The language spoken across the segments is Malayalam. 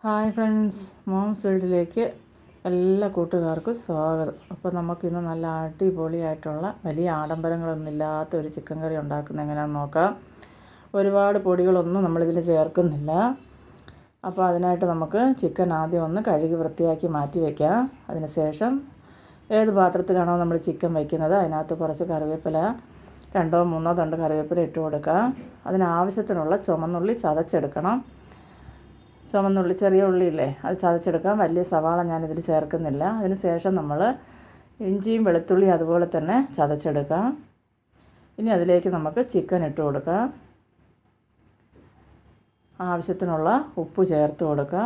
ഹായ് ഫ്രണ്ട്സ്, മോംസ് വേൾഡിലേക്ക് എല്ലാ കൂട്ടുകാർക്കും സ്വാഗതം. അപ്പോൾ നമുക്കിന്ന് നല്ല അടിപൊളിയായിട്ടുള്ള വലിയ ആഡംബരങ്ങളൊന്നുമില്ലാത്ത ഒരു ചിക്കൻ കറി ഉണ്ടാക്കുന്നത് എങ്ങനെയാണെന്ന് നോക്കാം. ഒരുപാട് പൊടികളൊന്നും നമ്മളിതിൽ ചേർക്കുന്നില്ല. അപ്പോൾ അതിനായിട്ട് നമുക്ക് ചിക്കൻ ആദ്യം ഒന്ന് കഴുകി വൃത്തിയാക്കി മാറ്റി വയ്ക്കാം. അതിനുശേഷം ഏത് പാത്രത്തിലാണോ നമ്മൾ ചിക്കൻ വയ്ക്കുന്നത് അതിനകത്ത് കുറച്ച് കറിവേപ്പില, 2-3 തണ്ട് കറിവേപ്പില ഇട്ട് കൊടുക്കുക. അതിനാവശ്യത്തിനുള്ള ചുമന്നുള്ളി ചതച്ചെടുക്കണം. ചുമന്നുള്ളി, ചെറിയ ഉള്ളിയില്ലേ, അത് ചതച്ചെടുക്കാം. വലിയ സവാള ഞാനിതിൽ ചേർക്കുന്നില്ല. അതിന് ശേഷം നമ്മൾ ഇഞ്ചിയും വെളുത്തുള്ളിയും അതുപോലെ തന്നെ ചതച്ചെടുക്കാം. ഇനി അതിലേക്ക് നമുക്ക് ചിക്കൻ ഇട്ട് കൊടുക്കാം. ആവശ്യത്തിനുള്ള ഉപ്പ് ചേർത്ത് കൊടുക്കുക.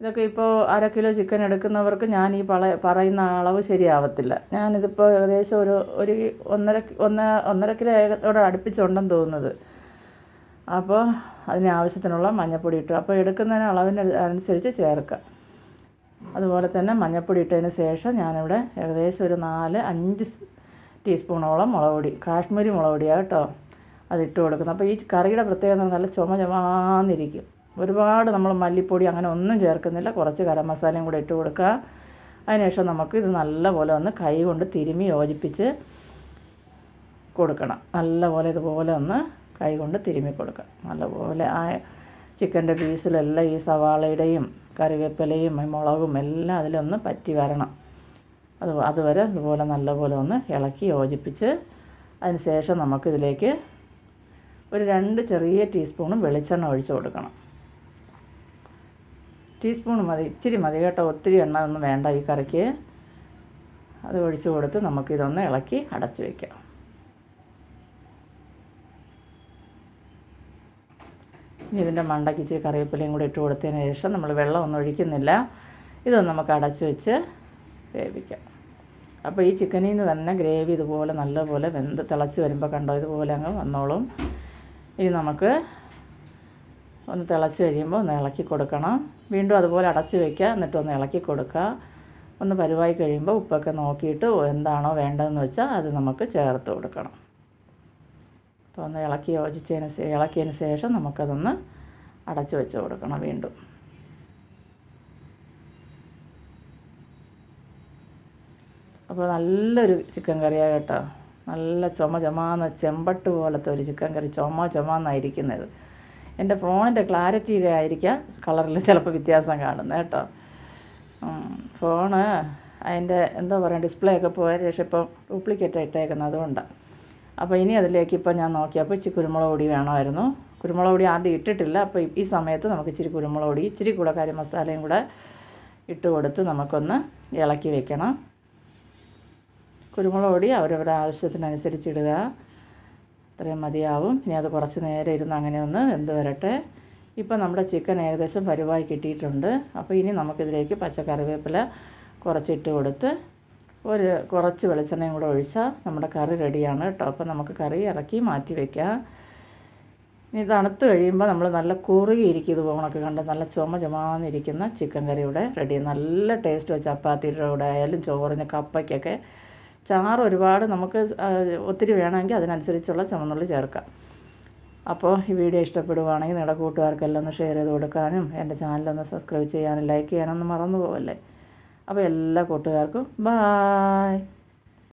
ഇതൊക്കെ ഇപ്പോൾ 1/2 കിലോ ചിക്കൻ എടുക്കുന്നവർക്ക് ഞാൻ ഈ പറയുന്ന അളവ് ശരിയാവത്തില്ല. ഞാനിതിപ്പോൾ ഏകദേശം ഒരു 1.5 കിലോയോടെ അടുപ്പിച്ചുണ്ടെന്ന് തോന്നുന്നത്. അപ്പോൾ അതിന് ആവശ്യത്തിനുള്ള മഞ്ഞൾപ്പൊടി ഇട്ടു. അപ്പോൾ എടുക്കുന്നതിന് അളവിന് അനുസരിച്ച് ചേർക്കുക. അതുപോലെ തന്നെ മഞ്ഞൾപ്പൊടി ഇട്ടതിന് ശേഷം ഞാനിവിടെ ഏകദേശം ഒരു 4-5 ടീസ്പൂണോളം മുളക് പൊടി, കാശ്മീരി മുളക് പൊടിയാണ് കേട്ടോ, അതിട്ട് കൊടുക്കുന്നത്. അപ്പോൾ ഈ കറിയുടെ പ്രത്യേകത നല്ല ചുമന്നിരിക്കും. ഒരുപാട് നമ്മൾ മല്ലിപ്പൊടി അങ്ങനെ ഒന്നും ചേർക്കുന്നില്ല. കുറച്ച് ഗരം മസാലയും കൂടെ ഇട്ട് കൊടുക്കുക. അതിനുശേഷം നമുക്ക് ഇത് നല്ലപോലെ ഒന്ന് കൈ കൊണ്ട് തിരുമ്മി യോജിപ്പിച്ച് കൊടുക്കണം. നല്ലപോലെ ഇതുപോലെ ഒന്ന് കൈ കൊണ്ട് തിരുമ്മി കൊടുക്കുക. നല്ലപോലെ ആ ചിക്കൻ്റെ പീസിലെല്ലാം ഈ സവാളയുടെയും കറിവേപ്പിലയും മുളകും എല്ലാം അതിലൊന്ന് പറ്റി വരണം. അതുവരെ അതുപോലെ നല്ലപോലെ ഒന്ന് ഇളക്കി യോജിപ്പിച്ച് അതിന് ശേഷം നമുക്കിതിലേക്ക് ഒരു 2 ചെറിയ ടീസ്പൂണും വെളിച്ചെണ്ണ ഒഴിച്ച് കൊടുക്കണം. ടീസ്പൂൺ മതി, ഇച്ചിരി മതി കേട്ടോ, ഒത്തിരി എണ്ണ ഒന്നും വേണ്ട ഈ കറിക്ക്. അത് ഒഴിച്ച് കൊടുത്ത് നമുക്കിതൊന്ന് ഇളക്കി അടച്ച് വയ്ക്കാം. ഇനി ഇതിൻ്റെ മണ്ടയ്ക്ക് ഇച്ചിരി കറിവേപ്പിലയും കൂടി ഇട്ട് കൊടുത്തതിന് ശേഷം നമ്മൾ വെള്ളമൊന്നും ഒഴിക്കുന്നില്ല. ഇതൊന്ന് നമുക്ക് അടച്ച് വെച്ച് വേവിക്കാം. അപ്പോൾ ഈ ചിക്കനിൽ നിന്ന് തന്നെ ഗ്രേവി ഇതുപോലെ നല്ലപോലെ വെന്ത് തിളച്ച് വരുമ്പോൾ കണ്ടോ, ഇതുപോലെ അങ്ങ് വന്നോളും. ഇനി നമുക്ക് ഒന്ന് തിളച്ച് കഴിയുമ്പോൾ ഒന്ന് ഇളക്കി കൊടുക്കണം. വീണ്ടും അതുപോലെ അടച്ച് വയ്ക്കുക. എന്നിട്ടൊന്ന് ഇളക്കി കൊടുക്കുക. ഒന്ന് പരുവായി കഴിയുമ്പോൾ ഉപ്പൊക്കെ നോക്കിയിട്ട് എന്താണോ വേണ്ടതെന്ന് വെച്ചാൽ അത് നമുക്ക് ചേർത്ത് കൊടുക്കണം. അപ്പോൾ ഒന്ന് ഇളക്കിയതിന് ശേഷം നമുക്കതൊന്ന് അടച്ച് വെച്ച് കൊടുക്കണം വീണ്ടും. അപ്പോൾ നല്ലൊരു ചിക്കൻ കറിയാണ് കേട്ടോ. നല്ല ചുമന്ന ചെമ്പട്ട് പോലത്തെ ഒരു ചിക്കൻ കറി, ചുമന്നായിരിക്കുന്നത്. എൻ്റെ ഫോണിൻ്റെ ക്ലാരിറ്റിയിലെ ആയിരിക്കാം കളറിൽ ചിലപ്പോൾ വ്യത്യാസം കാണുന്നത് കേട്ടോ. ഫോണ് അതിൻ്റെ എന്താ പറയുക, ഡിസ്പ്ലേ ഒക്കെ പോയ ശേഷം ഇപ്പോൾ ഡ്യൂപ്ലിക്കേറ്റ് ഇട്ടേക്കുന്നത്, അതുകൊണ്ടാണ്. അപ്പോൾ ഇനി അതിലേക്ക് ഇപ്പോൾ ഞാൻ നോക്കിയപ്പോൾ ഇച്ചിരി കുരുമുളക് പൊടി വേണമായിരുന്നു. കുരുമുളക് പൊടി ആദ്യം ഇട്ടിട്ടില്ല. അപ്പോൾ ഈ സമയത്ത് നമുക്ക് ഇച്ചിരി കുരുമുളക് പൊടി, ഇച്ചിരി കൂടെ കറി മസാലയും കൂടെ ഇട്ട് കൊടുത്ത് നമുക്കൊന്ന് ഇളക്കി വെക്കണം. കുരുമുളക് പൊടി അവരവരുടെ ആവശ്യത്തിനനുസരിച്ച് ഇടുക. അത്രയും മതിയാവും. ഇനി അത് കുറച്ച് നേരം ഇരുന്ന് അങ്ങനെ ഒന്ന് വെന്ത് വരട്ടെ. ഇപ്പോൾ നമ്മുടെ ചിക്കൻ ഏകദേശം പരുവായി കിട്ടിയിട്ടുണ്ട്. അപ്പോൾ ഇനി നമുക്കിതിലേക്ക് പച്ചക്കറിവേപ്പില കുറച്ചിട്ട് കൊടുത്ത് കുറച്ച് വെളിച്ചെണ്ണയും കൂടെ ഒഴിച്ചാൽ നമ്മുടെ കറി റെഡിയാണ് കേട്ടോ. അപ്പോൾ നമുക്ക് കറി ഇറക്കി മാറ്റി വയ്ക്കാം. ഇനി തണുത്ത് കഴിയുമ്പോൾ നമ്മൾ നല്ല കുറുകിയിരിക്കും. ഇതുപോലൊക്കെ കണ്ട് നല്ല ചുമന്നിരിക്കുന്ന ചിക്കൻ കറി ഇവിടെ റെഡി. നല്ല ടേസ്റ്റ് ചപ്പാത്തിയുടെ കൂടെ ആയാലും ചോറിന്, കപ്പയ്ക്കൊക്കെ. ചാറ് ഒരുപാട് നമുക്ക് ഒത്തിരി വേണമെങ്കിൽ അതിനനുസരിച്ചുള്ള ചുമന്നുള്ളി ചേർക്കാം. അപ്പോൾ ഈ വീഡിയോ ഇഷ്ടപ്പെടുവാണെങ്കിൽ നിങ്ങളുടെ കൂട്ടുകാർക്കെല്ലാം ഒന്ന് ഷെയർ ചെയ്ത് കൊടുക്കാനും എൻ്റെ ചാനലൊന്ന് സബ്സ്ക്രൈബ് ചെയ്യാനും ലൈക്ക് ചെയ്യാനൊന്നും മറന്നു പോകല്ലേ. അപ്പോൾ എല്ലാ കൂട്ടുകാർക്കും ബായ്.